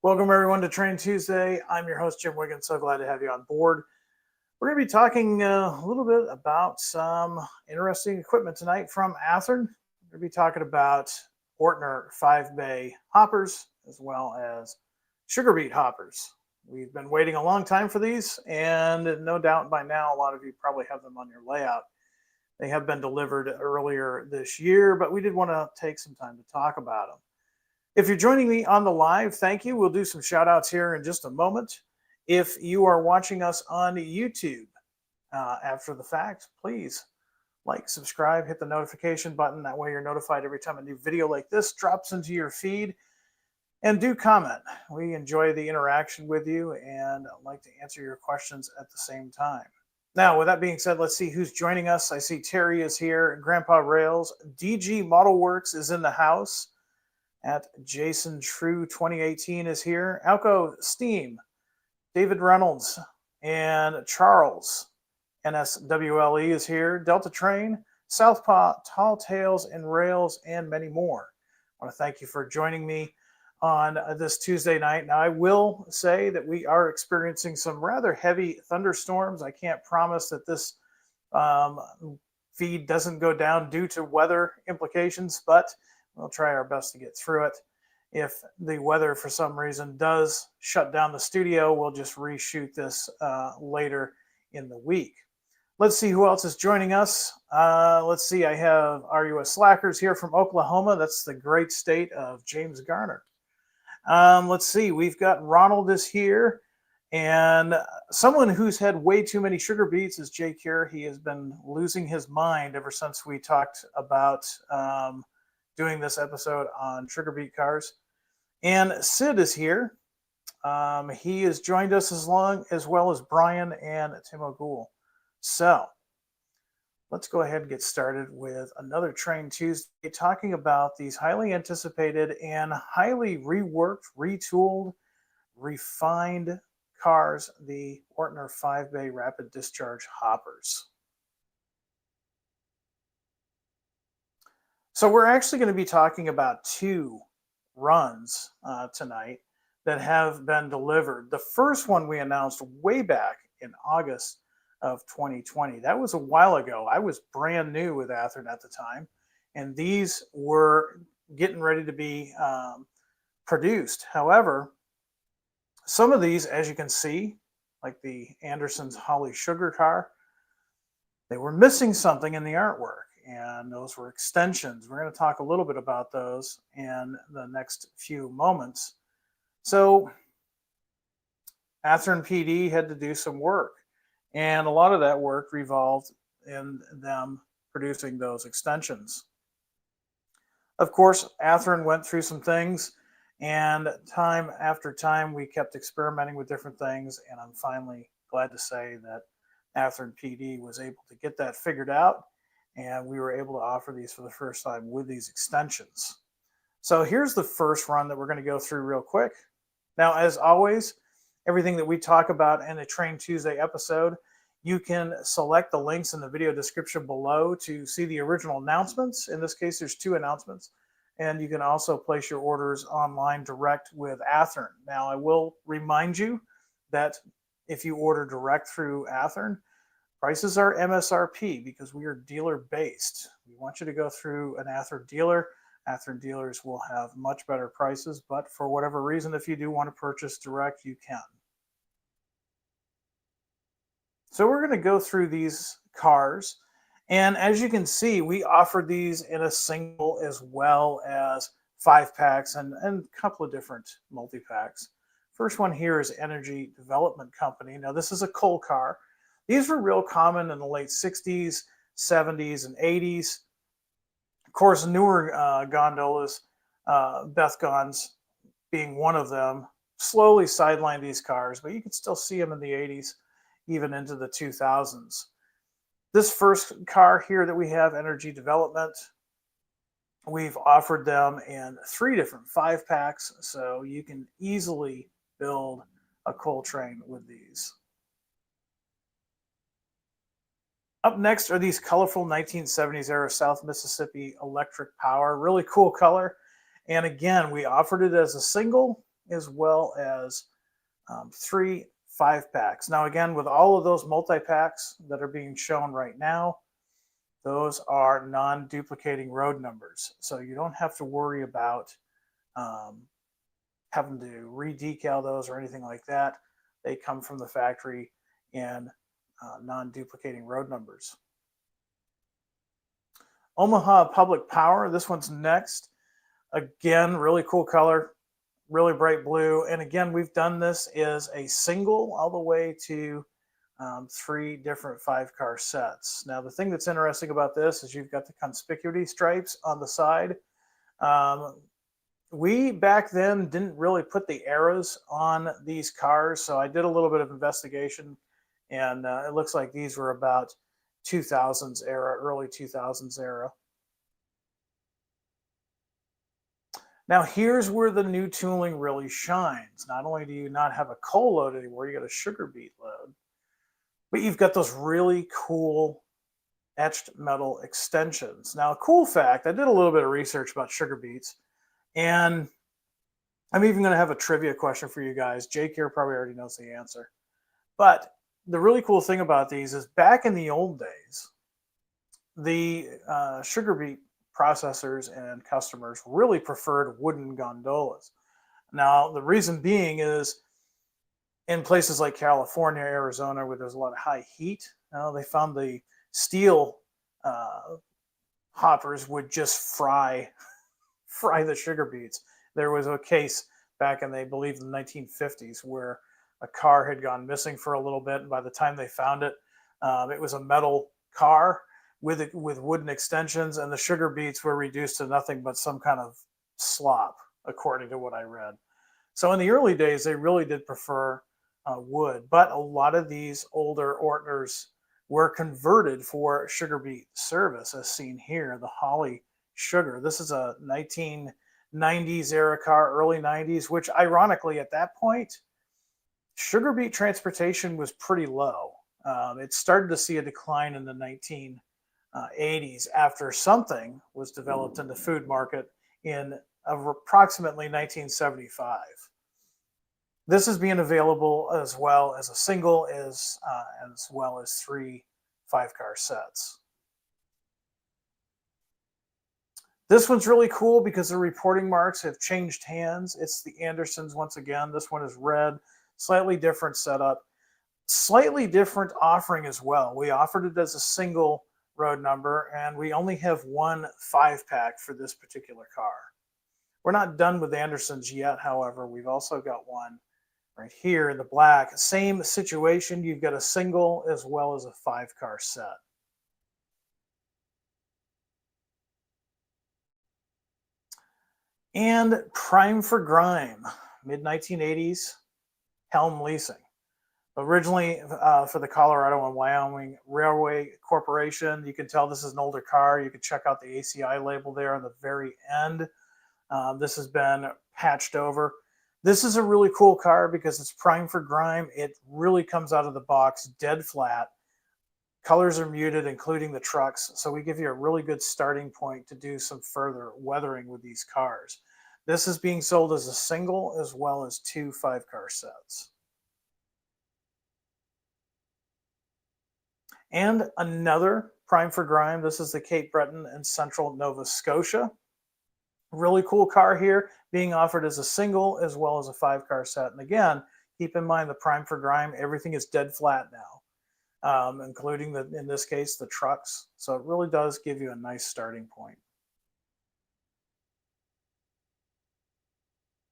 Welcome everyone to Train Tuesday. I'm your host, Jim Wiggins. So glad to have you on board. We're going to be talking a little bit about some interesting equipment tonight from Athearn. We're going to be talking about Ortner 5-bay hoppers as well as sugar beet hoppers. We've been waiting a long time for these, and no doubt by now a lot of you probably have them on your layout. They have been delivered earlier this year, but we did want to take some time to talk about them. If you're joining me on the live, thank you. We'll do some shout outs here in just a moment. If you are watching us on YouTube after the fact, please like, subscribe, hit the notification button. That way you're notified every time a new video like this drops into your feed. And do comment. We enjoy the interaction with you and like to answer your questions at the same time. Now, with that being said, let's see who's joining us. I see Terry is here, Grandpa Rails, DG Model Works is in the house. At Jason True 2018 is here. Alco Steam, David Reynolds, and Charles NSWLE is here. Delta Train, Southpaw, Tall Tales and Rails, and many more. I want to thank you for joining me on this Tuesday night. Now, I will say that we are experiencing some rather heavy thunderstorms. I can't promise that this feed doesn't go down due to weather implications, but we'll try our best to get through it. If the weather for some reason does shut down the studio, we'll just reshoot this later in the week. Let's see who else is joining us. Let's see, I have RUS Slackers here from Oklahoma. That's the great state of James Garner. Let's see, we've got Ronald is here. And someone who's had way too many sugar beets is Jay Cure. He has been losing his mind ever since we talked about doing this episode on sugar beet cars. And Sid is here. He has joined us as well as Brian and Tim O'Goul. So let's go ahead and get started with another Train Tuesday, talking about these highly anticipated and highly reworked, retooled, refined cars, the Ortner 5-bay rapid discharge hoppers. So we're actually going to be talking about two runs tonight that have been delivered. The first one we announced way back in August of 2020. That was a while ago. I was brand new with Athearn at the time, and these were getting ready to be produced. However, some of these, as you can see, like the Anderson's Holly Sugar car, they were missing something in the artwork. And those were extensions. We're going to talk a little bit about those in the next few moments. So Athearn PD had to do some work, and a lot of that work revolved in them producing those extensions. Of course, Athearn went through some things, and time after time we kept experimenting with different things, and I'm finally glad to say that Athearn PD was able to get that figured out, and we were able to offer these for the first time with these extensions. So here's the first run that we're going to go through real quick. Now, as always, everything that we talk about in a Train Tuesday episode, you can select the links in the video description below to see the original announcements. In this case, there's 2 announcements. And you can also place your orders online direct with Athearn. Now, I will remind you that if you order direct through Athearn, prices are MSRP because we are dealer-based. We want you to go through an Athearn dealer. Athearn dealers will have much better prices, but for whatever reason, if you do want to purchase direct, you can. So we're going to go through these cars, and as you can see, we offered these in a single as well as 5-packs and a couple of different multi-packs. First one here is Energy Development Company. Now, this is a coal car. These were real common in the late 60s, 70s, and 80s. Of course, newer gondolas, Beth Gons being one of them, slowly sidelined these cars, but you can still see them in the 80s, even into the 2000s. This first car here that we have, Energy Development, we've offered them in 3 different 5-packs, so you can easily build a coal train with these. Up next are these colorful 1970s era South Mississippi electric power. Really cool color. And again, we offered it as a single as well as 3 5-packs. Now, again, with all of those multi-packs that are being shown right now, those are non-duplicating road numbers. So you don't have to worry about having to re-decal those or anything like that. They come from the factory in non-duplicating road numbers. Omaha Public Power, this one's next. Again, really cool color, really bright blue. And again, we've done this as a single all the way to 3 different 5-car sets. Now, the thing that's interesting about this is you've got the conspicuity stripes on the side. We back then didn't really put the eras on these cars, so I did a little bit of investigation, and it looks like these were about 2000s era, early 2000s era. Now, here's where the new tooling really shines. Not only do you not have a coal load anymore, you got a sugar beet load, but you've got those really cool etched metal extensions. Now, a cool fact, I did a little bit of research about sugar beets, and I'm even going to have a trivia question for you guys. Jake here probably already knows the answer. But the really cool thing about these is back in the old days, the sugar beet processors and customers really preferred wooden gondolas. Now, the reason being is in places like California, Arizona, where there's a lot of high heat, they found the steel hoppers would just fry the sugar beets. There was a case back in, they believe, the 1950s where a car had gone missing for a little bit, and by the time they found it, it was a metal car with wooden extensions, and the sugar beets were reduced to nothing but some kind of slop, according to what I read. So in the early days, they really did prefer wood, but a lot of these older Ortners were converted for sugar beet service, as seen here, the Holly Sugar. This is a 1990s era car, early 90s, which ironically at that point, sugar beet transportation was pretty low. It started to see a decline in the 1980s after something was developed in the food market in approximately 1975. This is being available as well as a single, as well as 3 5-car sets. This one's really cool because the reporting marks have changed hands. It's the Andersons once again. This one is red, slightly different setup, slightly different offering as well. We offered it as a single road number, and we only have 1 5-pack for this particular car. We're not done with Andersons yet, however. We've also got one right here in the black. Same situation. You've got a single as well as a 5-car set. And Prime for Grime, mid-1980s, Helm Leasing. Originally for the Colorado and Wyoming Railway Corporation. You can tell this is an older car. You can check out the ACI label there on the very end. This has been patched over. This is a really cool car because it's Prime for Grime. It really comes out of the box dead flat. Colors are muted, including the trucks. So we give you a really good starting point to do some further weathering with these cars. This is being sold as a single as well as 2 5-car sets. And another Prime for Grime. This is the Cape Breton and Central Nova Scotia. Really cool car here, being offered as a single as well as a 5-car set. And again, keep in mind the Prime for Grime, everything is dead flat now, including, in this case, the trucks. So it really does give you a nice starting point.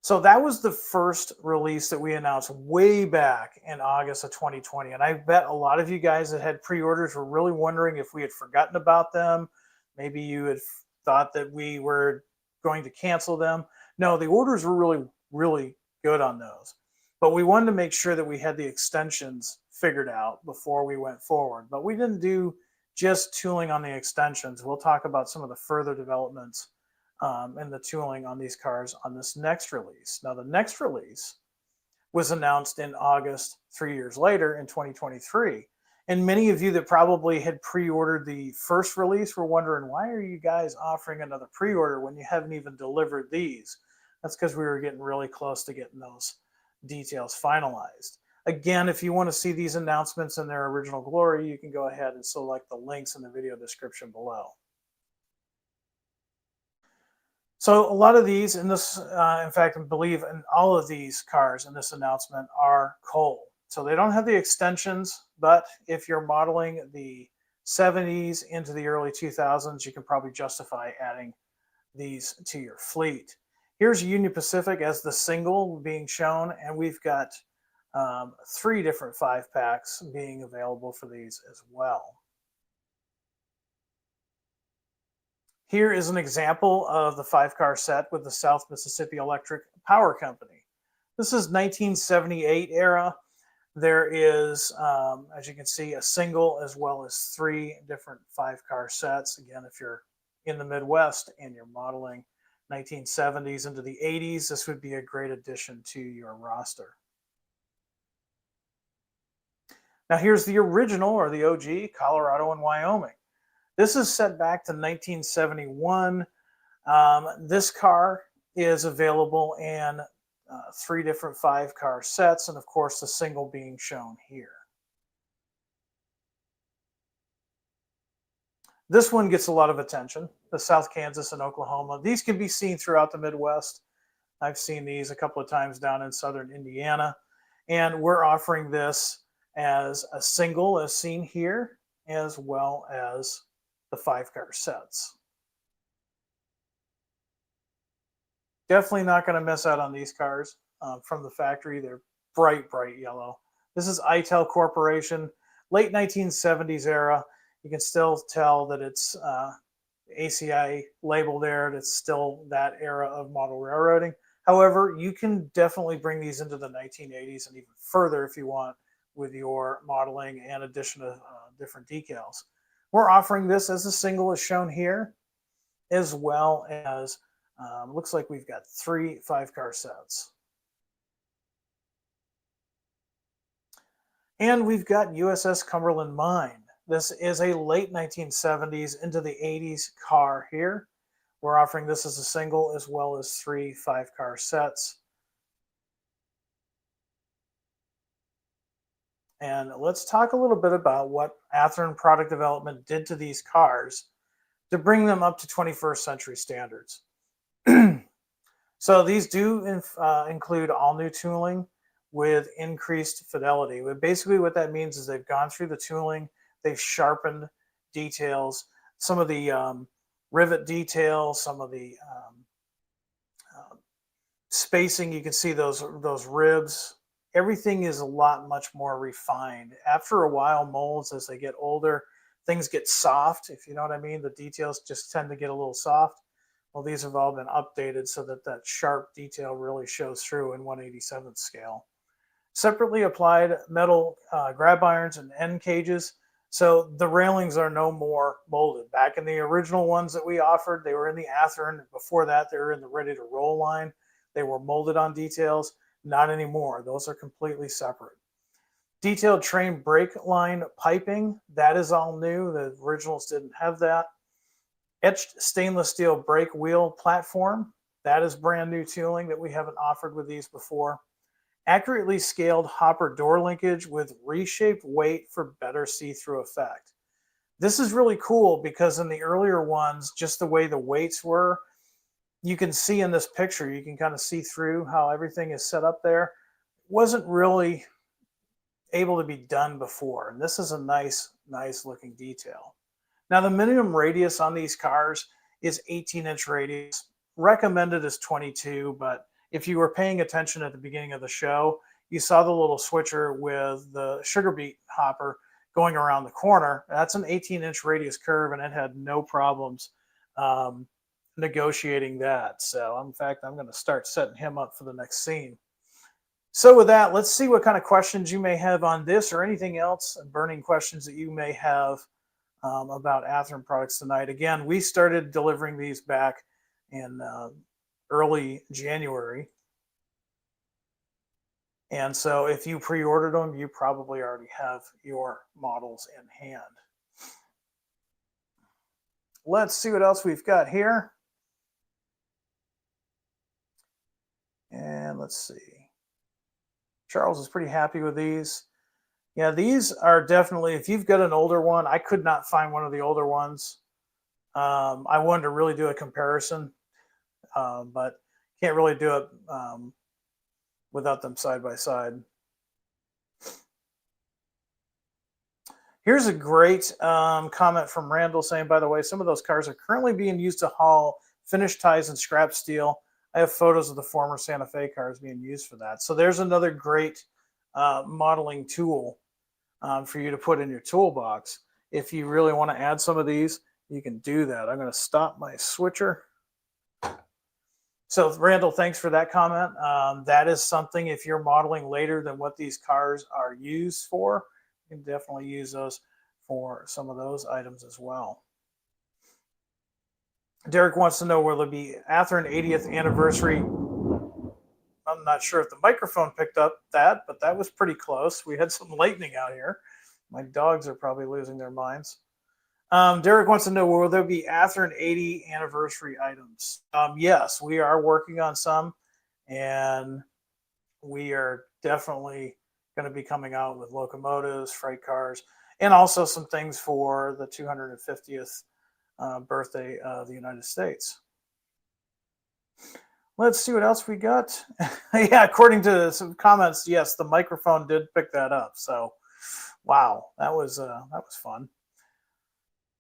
So that was the first release that we announced way back in August of 2020. And I bet a lot of you guys that had pre-orders were really wondering if we had forgotten about them. Maybe you had thought that we were going to cancel them. No, the orders were really, really good on those. But we wanted to make sure that we had the extensions figured out before we went forward. But we didn't do just tooling on the extensions. We'll talk about some of the further developments and the tooling on these cars on this next release. Now, the next release was announced in August, 3 years later in 2023. And many of you that probably had pre-ordered the first release were wondering, why are you guys offering another pre-order when you haven't even delivered these? That's because we were getting really close to getting those details finalized. Again, if you want to see these announcements in their original glory, you can go ahead and select the links in the video description below. So a lot of these in this, in fact, I believe in all of these cars in this announcement are coal. So they don't have the extensions, but if you're modeling the 70s into the early 2000s, you can probably justify adding these to your fleet. Here's Union Pacific as the single being shown, and we've got 3 different 5-packs being available for these as well. Here is an example of the 5-car set with the South Mississippi Electric Power Company. This is 1978 era. There is, as you can see, a single as well as 3 different 5-car sets. Again, if you're in the Midwest and you're modeling 1970s into the 80s, this would be a great addition to your roster. Now here's the original, or the OG, Colorado and Wyoming. This is set back to 1971. This car is available in 3 different 5-car sets, and of course the single being shown here. This one gets a lot of attention, the South Kansas and Oklahoma. These can be seen throughout the Midwest. I've seen these a couple of times down in southern Indiana, and we're offering this as a single as seen here, as well as the 5-car sets. Definitely not going to miss out on these cars from the factory. They're bright, bright yellow. This is ITEL Corporation, late 1970s era. You can still tell that it's ACI label there. It's still that era of model railroading. However, you can definitely bring these into the 1980s and even further if you want with your modeling and addition of different decals. We're offering this as a single as shown here, as well as looks like we've got 3 5-car sets. And we've got USS Cumberland Mine. This is a late 1970s into the 80s car here. We're offering this as a single as well as 3 5-car sets. And let's talk a little bit about what Athearn product development did to these cars to bring them up to 21st century standards. So these do include all new tooling with increased fidelity. But basically what that means is they've gone through the tooling, they've sharpened details, some of the rivet details, some of the spacing, you can see those ribs. Everything is a lot much more refined. After a while, molds, as they get older, things get soft, if you know what I mean. The details just tend to get a little soft. Well, these have all been updated so that that sharp detail really shows through in 1/87th scale. Separately applied metal grab irons and end cages. So the railings are no more molded. Back in the original ones that we offered, they were in the Athearn. Before that, they were in the ready to roll line. They were molded on details. Not anymore. Those are completely separate. Detailed train brake line piping, that is all new. The originals didn't have that. Etched stainless steel brake wheel platform, that is brand new tooling that we haven't offered with these before. Accurately scaled hopper door linkage with reshaped weight for better see-through effect. This is really cool because in the earlier ones, just the way the weights were, you can see in this picture, you can kind of see through how everything is set up there. It wasn't really able to be done before. And this is a nice looking detail. Now the minimum radius on these cars is 18-inch radius. Recommended is 22, but if you were paying attention at the beginning of the show, you saw the little switcher with the sugar beet hopper going around the corner. That's an 18-inch radius curve, and it had no problems negotiating that. So in fact, I'm going to start setting him up for the next scene. So with that, let's see what kind of questions you may have on this or anything else, burning questions that you may have about Athearn products tonight. Again, we started delivering these back in early January. And so if you pre-ordered them, you probably already have your models in hand. Let's see what else we've got here. let's see. Charles is pretty happy with these. Yeah, these are definitely, if you've got an older one, I could not find one of the older ones. I wanted to really do a comparison, but can't really do it without them side by side. Here's a great comment from Randall saying, by the way, some of those cars are currently being used to haul finished ties and scrap steel. I have photos of the former Santa Fe cars being used for that. So there's another great modeling tool for you to put in your toolbox. If you really want to add some of these, you can do that. I'm going to stop my switcher. So Randall, thanks for that comment. That is something, if you're modeling later than what these cars are used for, you can definitely use those for some of those items as well. Derek wants to know, will there be Athearn 80th anniversary? I'm not sure if the microphone picked up that, but that was pretty close. We had some lightning out here. My dogs are probably losing their minds. Derek wants to know, will there be Athearn 80 anniversary items? Yes, we are working on some, and we are definitely going to be coming out with locomotives, freight cars, and also some things for the 250th birthday of the United States. Let's see what else we got. Yeah, according to some comments, yes, the microphone did pick that up. So, wow, that was fun.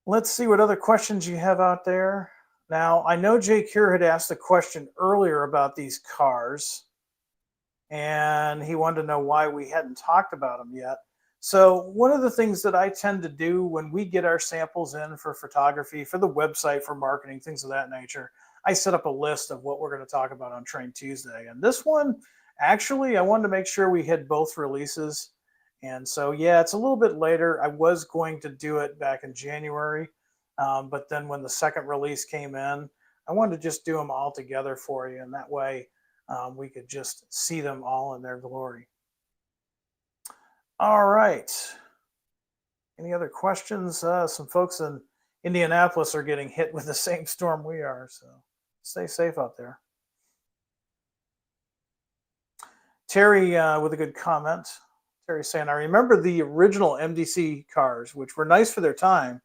Let's see what other questions you have out there. Now, I know Jay Cure had asked a question earlier about these cars, and he wanted to know why we hadn't talked about them yet. So one of the things that I tend to do when we get our samples in for photography, for the website, for marketing, things of that nature, I set up a list of what we're going to talk about on Train Tuesday. And this one, actually, I wanted to make sure we had both releases. And so, yeah, it's a little bit later. I was going to do it back in January. But then when the second release came in, I wanted to just do them all together for you. And that way we could just see them all in their glory. All right. Any other questions? Some folks in Indianapolis are getting hit with the same storm we are. So stay safe out there. Terry with a good comment. Terry saying, I remember the original MDC cars, which were nice for their time.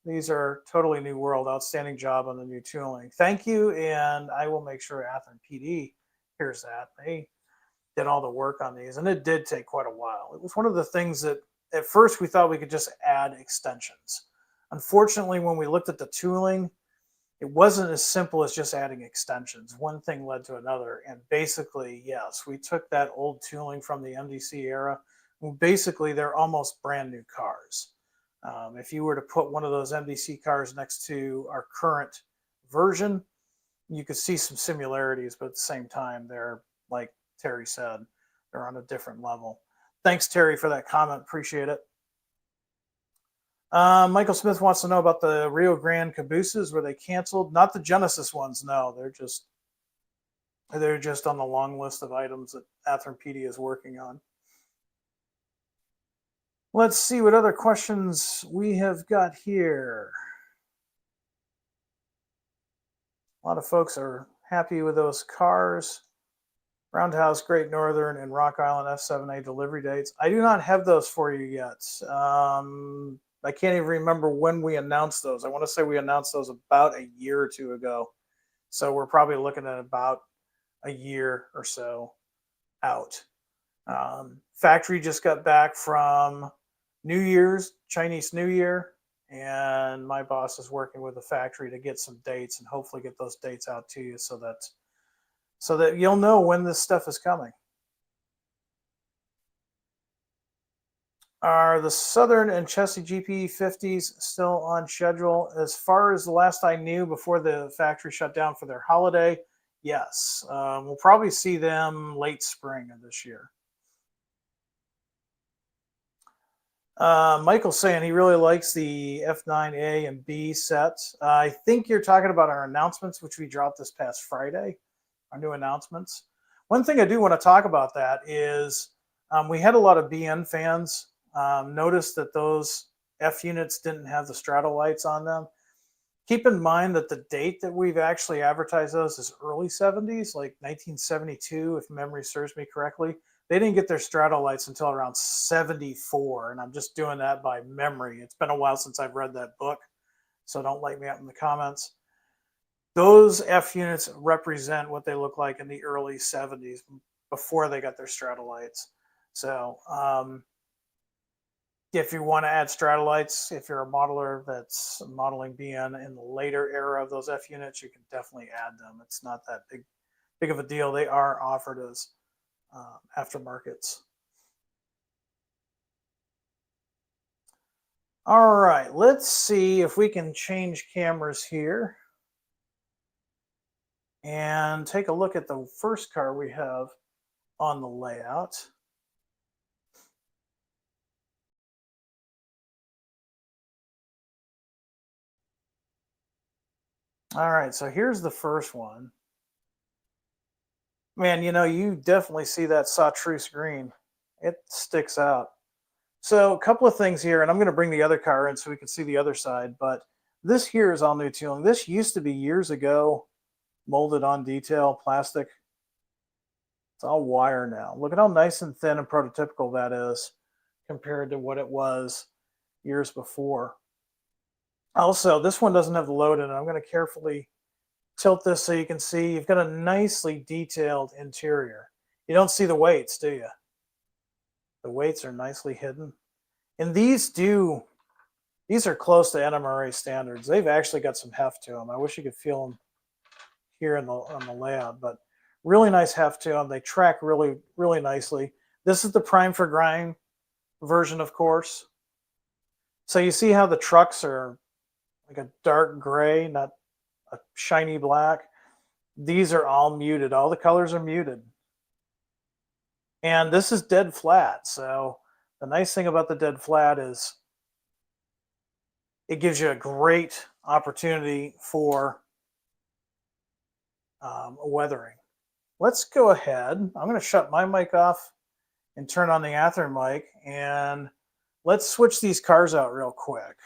These are totally new world. Outstanding job on the new tooling. Thank you. And I will make sure Athearn PD hears that. They did all the work on these, and it did take quite a while. It was one of the things that at first we thought we could just add extensions. Unfortunately, when we looked at the tooling, it wasn't as simple as just adding extensions. One thing led to another. And basically, yes, we took that old tooling from the MDC era. Basically, they're almost brand new cars. If you were to put one of those MDC cars next to our current version, you could see some similarities, but at the same time, they're, like Terry said, they're on a different level. Thanks, Terry, for that comment. Appreciate it. Michael Smith wants to know about the Rio Grande cabooses. Were they canceled? Not the Genesis ones, no. They're just on the long list of items that Athearn PD is working on. Let's see what other questions we have got here. A lot of folks are happy with those cars. Roundhouse, Great Northern, and Rock Island F7A delivery dates. I do not have those for you yet. I can't even remember when we announced those. I want to say we announced those about a year or two ago. So we're probably looking at about a year or so out. Factory just got back from New Year's, Chinese New Year, and my boss is working with the factory to get some dates and hopefully get those dates out to you so that you'll know when this stuff is coming. Are the Southern and Chessie GP50s still on schedule? As far as the last I knew before the factory shut down for their holiday, yes. We'll probably see them late spring of this year. Michael's saying he really likes the F9A and B sets. I think you're talking about our announcements, which we dropped this past Friday, our new announcements. One thing I do want to talk about that is we had a lot of BN fans notice that those F units didn't have the straddle lights on them. Keep in mind that the date that we've actually advertised those is early 70s, like 1972, if memory serves me correctly. They didn't get their straddle lights until around 74, and I'm just doing that by memory. It's been a while since I've read that book, so don't light me up in the comments. Those F units represent what they look like in the early 70s before they got their straddle lights. So if you want to add straddle lights, if you're a modeler that's modeling BN in the later era of those F units, you can definitely add them. It's not that big of a deal. They are offered as aftermarkets. All right, let's see if we can change cameras here and take a look at the first car we have on the layout. All right, so here's the first one. Man, you know, you definitely see that chartreuse green. It sticks out. So a couple of things here, and I'm going to bring the other car in so we can see the other side, but this here is all new tooling. This used to be years ago molded on detail plastic. It's all wire now. Look at how nice and thin and prototypical that is compared to what it was years before. Also, this one doesn't have the load in it. I'm going to carefully tilt this so you can see you've got a nicely detailed interior. You don't see the weights, do you? The weights are nicely hidden. And these are close to NMRA standards. They've actually got some heft to them. I wish you could feel them here on the layout, but really nice heft to them. They track really, really nicely. This is the prime for grind version, of course. So you see how the trucks are like a dark gray, not a shiny black. These are all muted. All the colors are muted. And this is dead flat. So the nice thing about the dead flat is it gives you a great opportunity for weathering. Let's go ahead. I'm going to shut my mic off and turn on the Athearn mic, and let's switch these cars out real quick.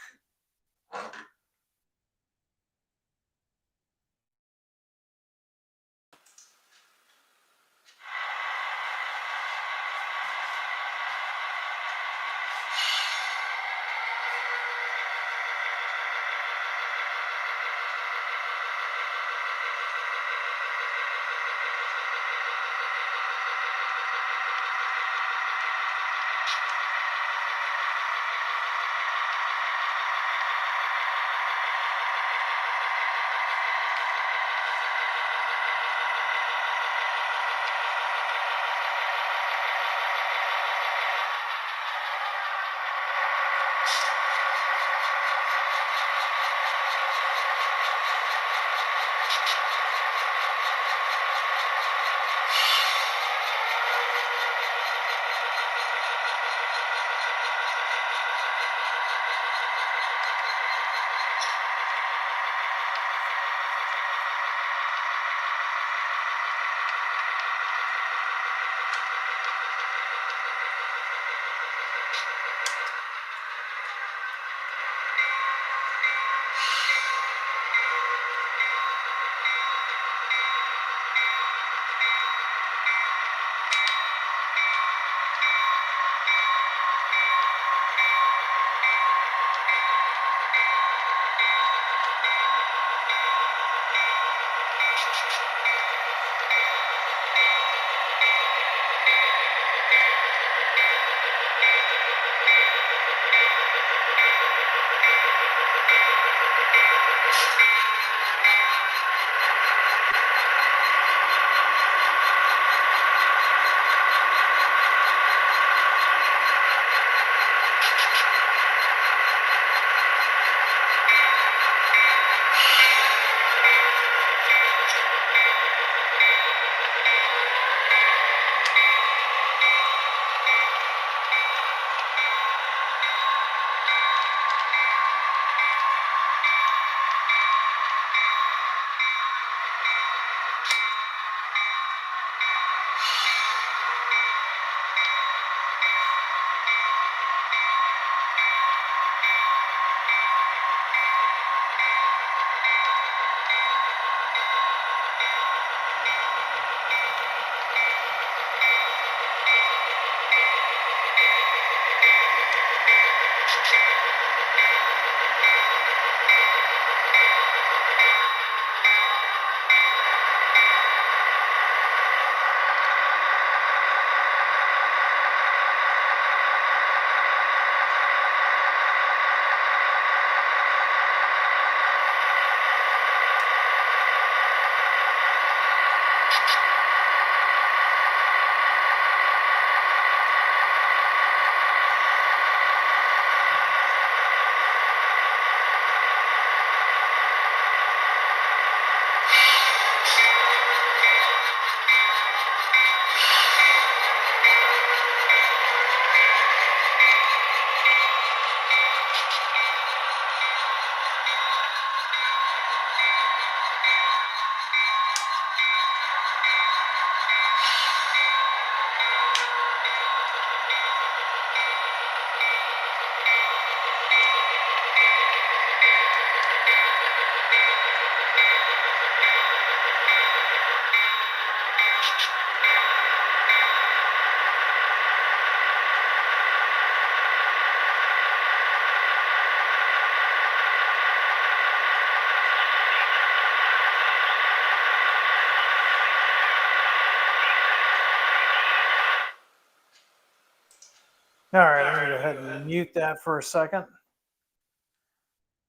All right, I'm going to go ahead and mute that for a second.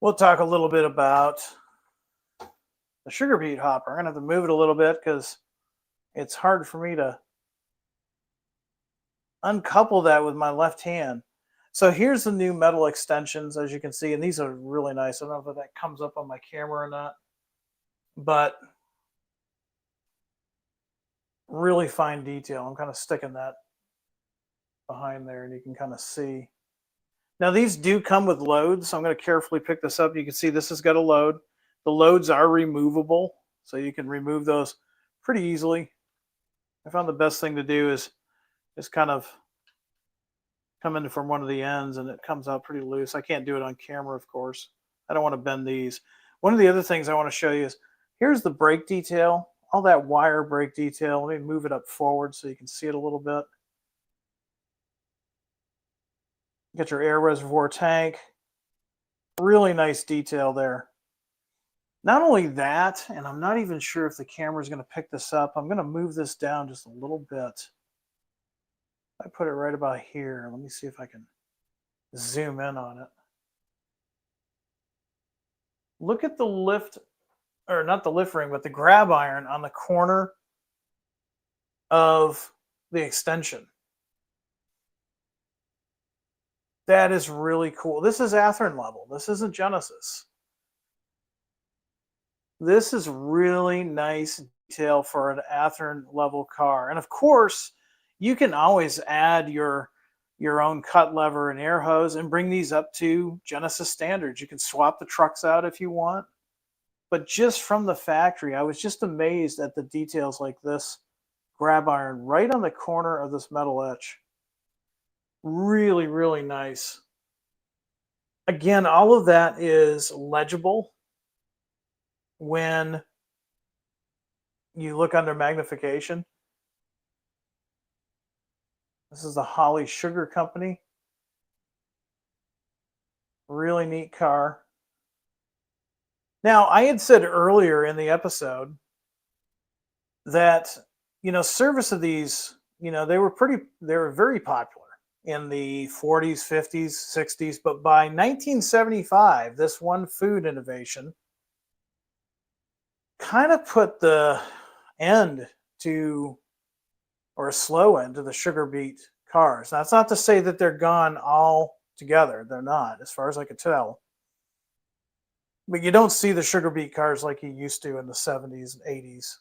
We'll talk a little bit about the sugar beet hopper. I'm going to have to move it a little bit because it's hard for me to uncouple that with my left hand. So here's the new metal extensions, as you can see, and these are really nice. I don't know if that comes up on my camera or not, but really fine detail. I'm kind of sticking that behind there, and you can kind of see. Now these do come with loads, so I'm going to carefully pick this up. You can see this has got a load. The loads are removable, so you can remove those pretty easily. I found the best thing to do is just kind of come in from one of the ends, and it comes out pretty loose. I can't do it on camera, of course. I don't want to bend these. One of the other things I want to show you is here's the brake detail, all that wire brake detail. Let me move it up forward so you can see it a little bit. You got your air reservoir tank. Really nice detail there. Not only that, and I'm not even sure if the camera is going to pick this up. I'm going to move this down just a little bit. I put it right about here. Let me see if I can zoom in on it. Look at the lift, or not the lift ring, but the grab iron on the corner of the extension. That is really cool. This is Athearn level. This isn't Genesis. This is really nice detail for an Athearn level car. And of course, you can always add your own cut lever and air hose and bring these up to Genesis standards. You can swap the trucks out if you want. But just from the factory, I was just amazed at the details like this grab iron right on the corner of this metal etch. Really, really nice. Again, all of that is legible when you look under magnification. This is the Holly Sugar Company. Really neat car. Now, I had said earlier in the episode that, service of these, they were very popular in the 40s, 50s, 60s, but by 1975, this one food innovation kind of put the end to, or a slow end to, the sugar beet cars. Now, it's not to say that they're gone all together. They're not, as far as I could tell. But you don't see the sugar beet cars like you used to in the 70s and 80s,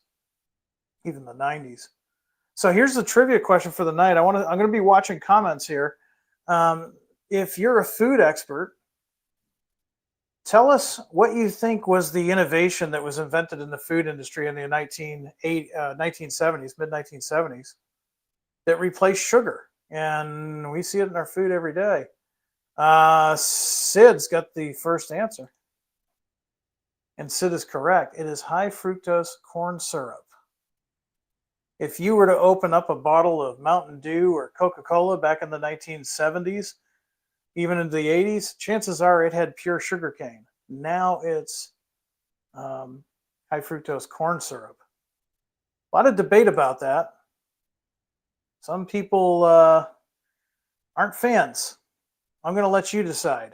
even the 90s. So here's the trivia question for the night. I'm going to be watching comments here. If you're a food expert, tell us what you think was the innovation that was invented in the food industry in the 1970s, mid-1970s, that replaced sugar. And we see it in our food every day. Sid's got the first answer. And Sid is correct. It is high fructose corn syrup. If you were to open up a bottle of Mountain Dew or Coca-Cola back in the 1970s, even in the 80s, chances are it had pure sugar cane. Now it's high fructose corn syrup. A lot of debate about that. Some people aren't fans. I'm going to let you decide.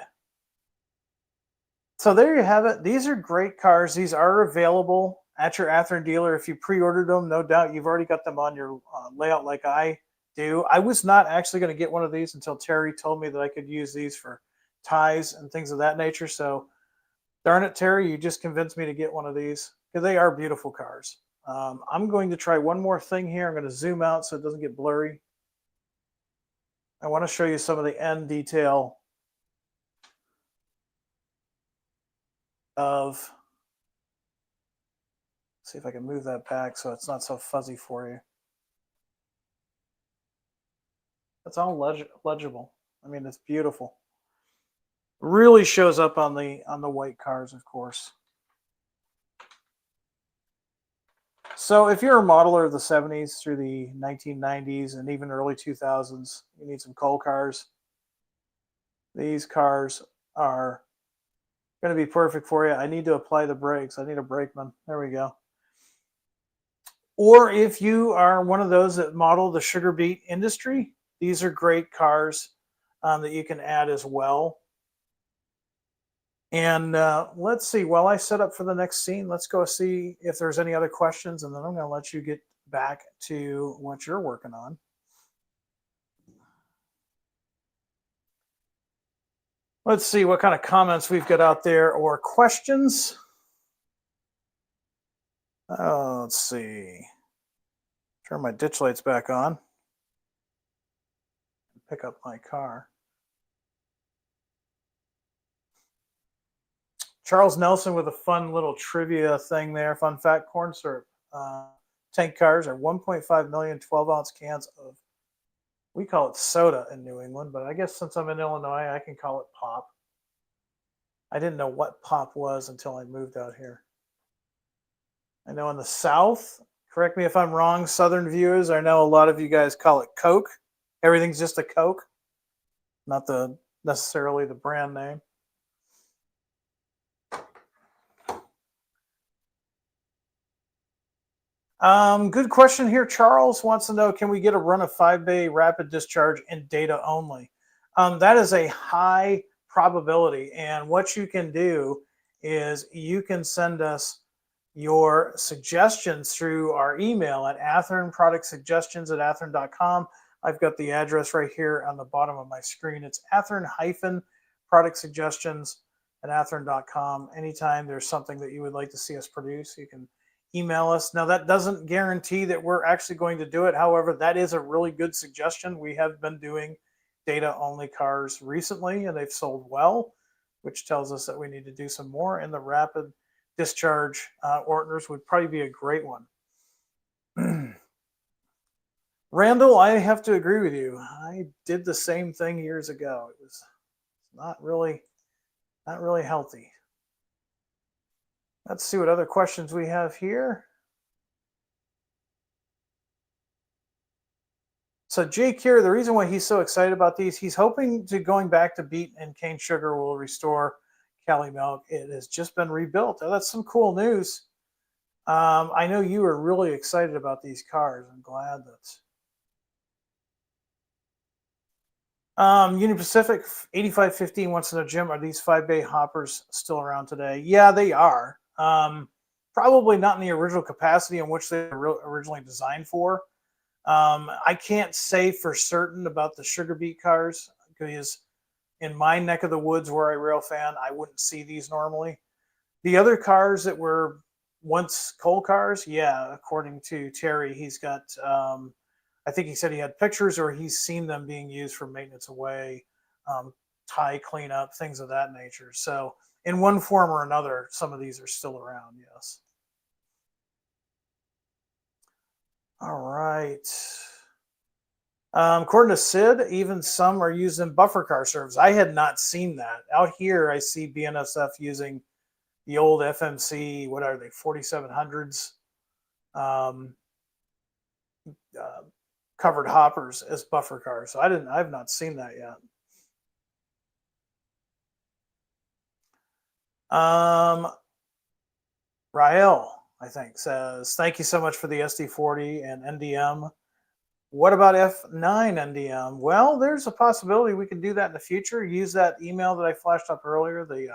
So there you have it. These are great cars. These are available at your Athearn dealer. If you pre-ordered them, no doubt you've already got them on your layout like I do. I was not actually going to get one of these until Terry told me that I could use these for ties and things of that nature. So darn it, Terry, you just convinced me to get one of these because they are beautiful cars. I'm going to try one more thing here. I'm going to zoom out so it doesn't get blurry. I want to show you some of the end detail of, see if I can move that back so it's not so fuzzy for you. It's all legible. I mean, it's beautiful. Really shows up on the white cars, of course. So if you're a modeler of the 70s through the 1990s and even early 2000s, you need some coal cars. These cars are going to be perfect for you. I need to apply the brakes. I need a brakeman. There we go. Or if you are one of those that model the sugar beet industry, these are great cars. that you can add as well. And let's see, while I set up for the next scene, let's go see if there's any other questions, and then I'm going to let you get back to what you're working on. Let's see what kind of comments we've got out there or questions. Oh, let's see. Turn my ditch lights back on. Pick up my car. Charles Nelson with a fun little trivia thing there. Fun fact, corn syrup tank cars are 1.5 million 12-ounce cans of, we call it soda in New England, but I guess since I'm in Illinois, I can call it pop. I didn't know what pop was until I moved out here. I know in the South, correct me if I'm wrong, Southern viewers, I know a lot of you guys call it Coke. Everything's just a Coke, not necessarily the brand name. Good question here. Charles wants to know, can we get a run of 5-bay rapid discharge in data only? That is a high probability. And what you can do is you can send us your suggestions through our email at Athearn product suggestions at athearn.com. I've got the address right here on the bottom of my screen. It's Athearn product suggestions at athearn.com. Anytime there's something that you would like to see us produce, you can email us. Now, that doesn't guarantee that we're actually going to do it. However, that is a really good suggestion. We have been doing data-only cars recently, and they've sold well, which tells us that we need to do some more, and the rapid discharge Ortners would probably be a great one. Randall, I have to agree with you. I did the same thing years ago. It was not really healthy. Let's see what other questions we have here. So Jake here, the reason why he's so excited about these, he's hoping to going back to beet and cane sugar will restore Cali milk. It has just been rebuilt. Oh, that's some cool news. I know you are really excited about these cars. I'm glad that. Union Pacific 8515 wants to know, Jim, are these 5-bay hoppers still around today? Yeah, they are. Probably not in the original capacity in which they were originally designed for. I can't say for certain about the sugar beet cars because in my neck of the woods where I rail fan, I wouldn't see these normally. The other cars that were once coal cars, yeah, according to Terry, he's got, I think he said he had pictures or he's seen them being used for maintenance away, tie cleanup, things of that nature. So in one form or another, some of these are still around, yes. All right. According to Sid, even some are used in buffer car service. I had not seen that. Out here, I see BNSF using the old FMC, what are they, 4700s covered hoppers as buffer cars. So I've not seen that yet. Rael, I think, says, thank you so much for the SD40 and NDM. What about F9 NDM? Well, there's a possibility we can do that in the future. Use that email that I flashed up earlier, the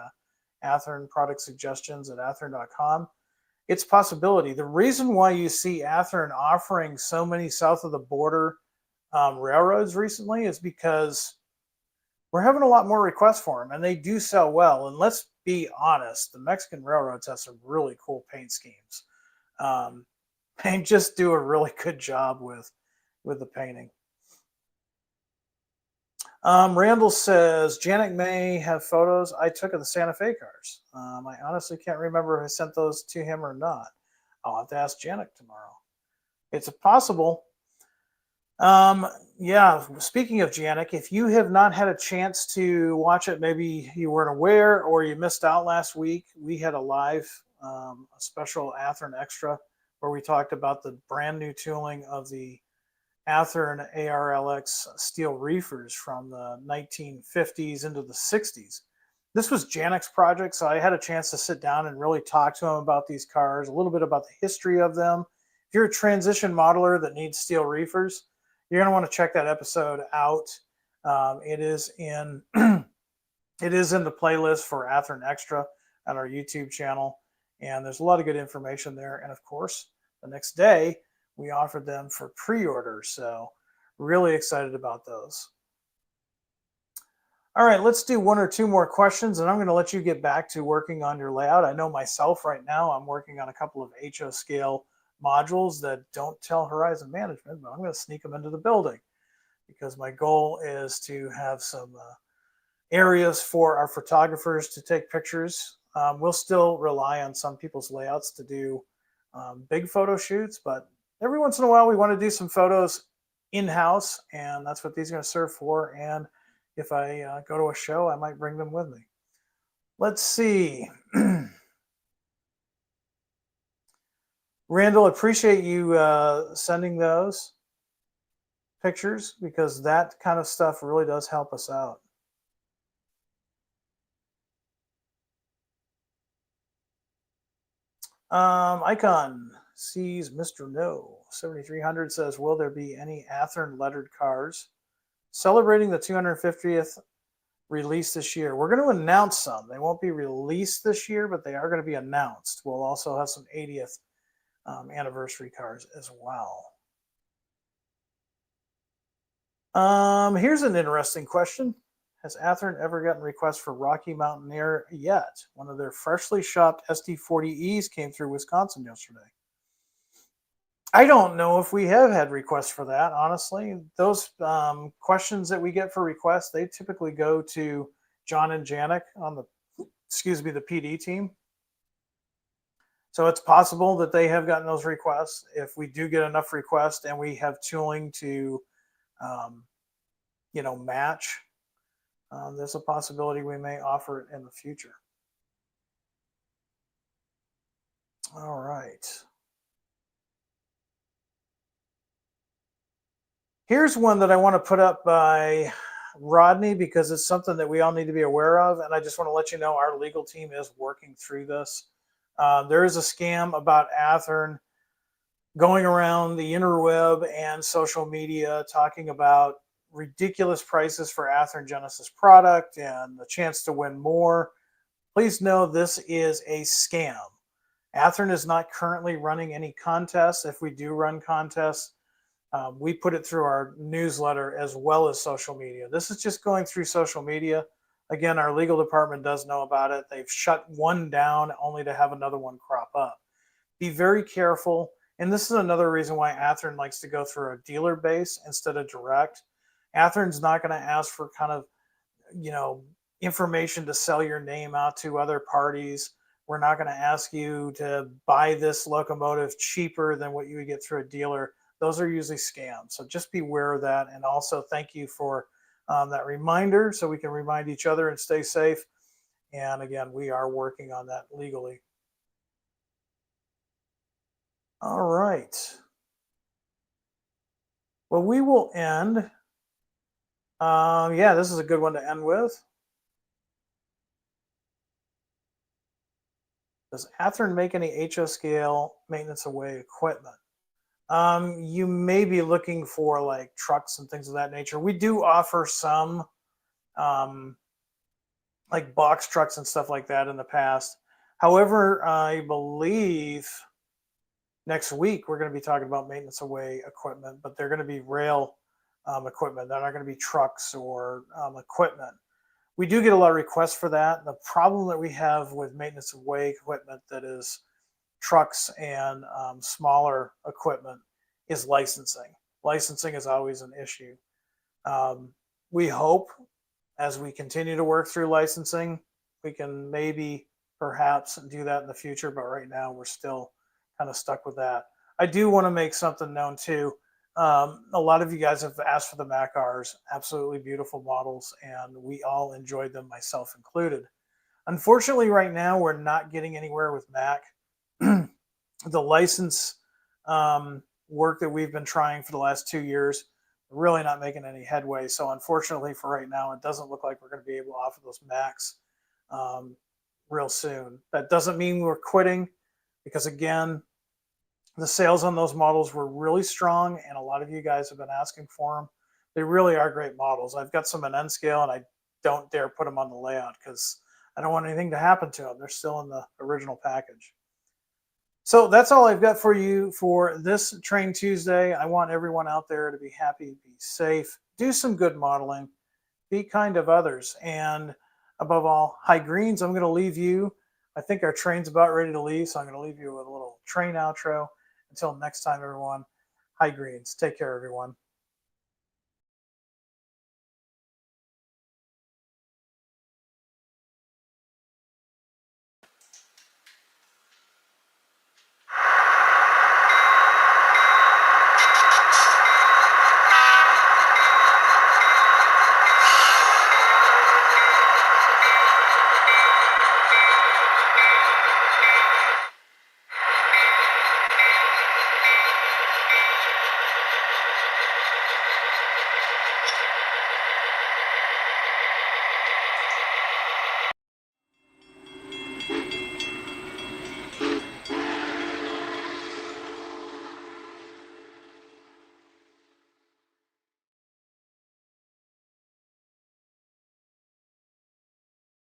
Athearn product suggestions at athearn.com. It's a possibility. The reason why you see Athearn offering so many south of the border railroads recently is because we're having a lot more requests for them, and they do sell well. And let's be honest, the Mexican railroads have some really cool paint schemes. They just do a really good job with the painting. Randall says, Janet may have photos I took of the Santa Fe cars. I honestly can't remember if I sent those to him or not. I'll have to ask Janet tomorrow. It's possible. Yeah, speaking of Janet, if you have not had a chance to watch it, maybe you weren't aware or you missed out last week, we had a live, a special Athearn Extra where we talked about the brand new tooling of the Athearn ARLX steel reefers from the 1950s into the 60s. This was Janek's project, so I had a chance to sit down and really talk to him about these cars, a little bit about the history of them. If you're a transition modeler that needs steel reefers, you're going to want to check that episode out. It is in it is in the playlist for Athearn Extra on our YouTube channel, and there's a lot of good information there. And of course, the next day we offered them for pre-order, so really excited about those. All right, let's do one or two more questions, and I'm going to let you get back to working on your layout. I know myself right now, I'm working on a couple of HO scale modules that don't tell Horizon Management, but I'm going to sneak them into the building because my goal is to have some areas for our photographers to take pictures. We'll still rely on some people's layouts to do big photo shoots, but every once in a while we want to do some photos in-house, and that's what these are going to serve for. And if I go to a show, I might bring them with me. Let's see. Randall, appreciate you sending those pictures because that kind of stuff really does help us out. Icon sees Mr. No. 7300 says, will there be any Athearn lettered cars celebrating the 250th release this year? We're going to announce some. They won't be released this year, but they are going to be announced. We'll also have some 80th anniversary cars as well. Here's an interesting question. Has Athearn ever gotten requests for Rocky Mountaineer yet? One of their freshly shopped SD40Es came through Wisconsin yesterday. I don't know if we have had requests for that, honestly. Those questions that we get for requests, they typically go to John and Janik on the PD team. So it's possible that they have gotten those requests. If we do get enough requests and we have tooling to, match, there's a possibility we may offer it in the future. All right. Here's one that I want to put up by Rodney because it's something that we all need to be aware of. And I just want to let you know our legal team is working through this. There is a scam about Athearn going around the interweb and social media talking about ridiculous prices for Athearn Genesis product and the chance to win more. Please know this is a scam. Athearn is not currently running any contests. If we do run contests, we put it through our newsletter as well as social media. This is just going through social media. Again, our legal department does know about it. They've shut one down only to have another one crop up. Be very careful. And this is another reason why Athearn likes to go through a dealer base instead of direct. Athearn's not going to ask for kind of, information to sell your name out to other parties. We're not going to ask you to buy this locomotive cheaper than what you would get through a dealer. Those are usually scams. So just be aware of that. And also thank you for that reminder so we can remind each other and stay safe. And again, we are working on that legally. All right. Well, we will end. This is a good one to end with. Does Athearn make any HO scale maintenance away equipment? You may be looking for like trucks and things of that nature. We do offer some like box trucks and stuff like that in the past. However, I believe next week we're going to be talking about maintenance away equipment, but they're going to be rail equipment. They're not going to be trucks or equipment. We do get a lot of requests for that. The problem that we have with maintenance away equipment that is trucks and smaller equipment is licensing. Licensing is always an issue. We hope as we continue to work through licensing, we can maybe perhaps do that in the future, but right now we're still kind of stuck with that. I do want to make something known too. A lot of you guys have asked for the Mac Rs, absolutely beautiful models, and we all enjoyed them, myself included. Unfortunately, right now we're not getting anywhere with Mac. The license work that we've been trying for the last 2 years, really not making any headway. So unfortunately for right now, it doesn't look like we're going to be able to offer those Macs real soon. That doesn't mean we're quitting because again, the sales on those models were really strong and a lot of you guys have been asking for them. They really are great models. I've got some in N scale, and I don't dare put them on the layout because I don't want anything to happen to them. They're still in the original package. So that's all I've got for you for this Train Tuesday. I want everyone out there to be happy, be safe, do some good modeling, be kind of others, and above all, high greens. I'm going to leave you. I think our train's about ready to leave, so I'm going to leave you with a little train outro. Until next time, everyone, high greens. Take care, everyone.